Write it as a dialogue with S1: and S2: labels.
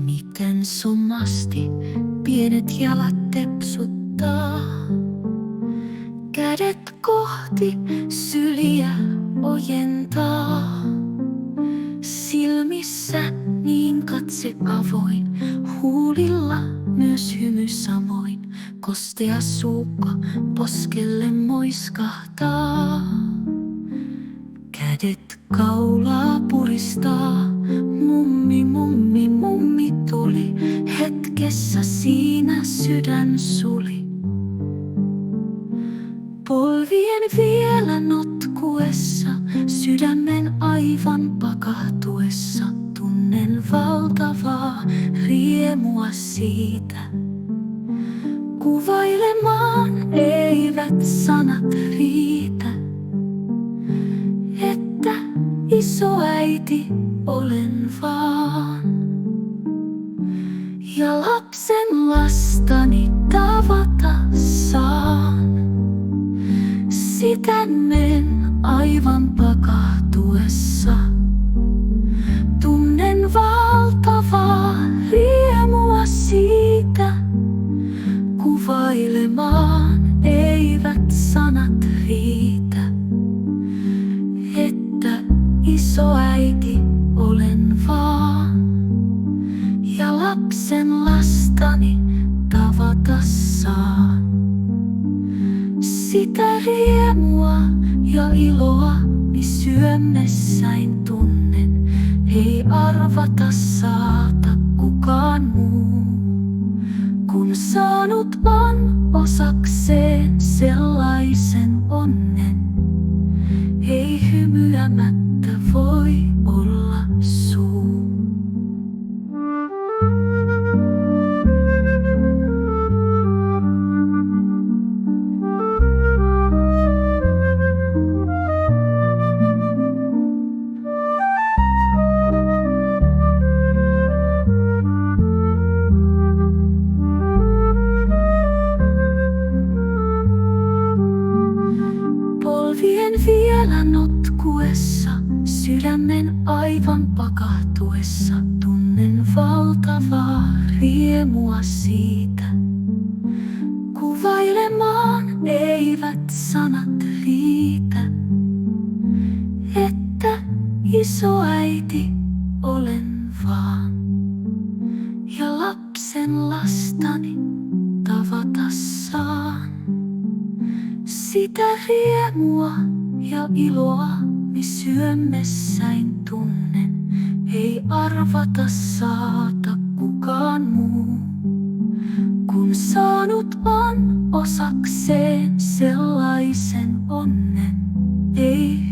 S1: Miten summasti pienet jalat tepsuttaa, kädet kohti syliä ojentaa. Silmissä niin katse avoin, huulilla myös hymy samoin. Kostea suukko poskelle moiskahtaa, kädet kaulaa puristaa. Mummi, mummi, mummi tuli, hetkessä siinä sydän suli. Polvien vielä notkuessa, sydämen aivan pakahtuessa, tunnen valtavaa riemua siitä. Kuvailemaan eivät sanat riitä, että isoäiti olen vaan. Ja lapsen lastani tavata saan, sydämen aivan pakahtuessa. Tunnen valtavaa riemua siitä, kuvailemaan eivät sanat riitä, että isoäiti olen vaan. Ja lapsen lastani tavata saan, sitä riemua ja iloa, niin syömessäin tunnen, ei arvata saata kukaan muu. Kun saanut on osakseen sellaisen onnen, ei hymyämättä voi olla suu. Polvien vielä notkuessa, sydämen aivan pakahtuessa, tunnen valtavaa riemua siitä. Kuvailemaan eivät sanat riitä, että isoäiti olen vaan. Ja lapsen lastani tavata saan, sitä riemua ja iloa, niin syömessäin tunnen, ei arvata saata kukaan muu. Kun saanut on osakseen sellaisen onnen, ei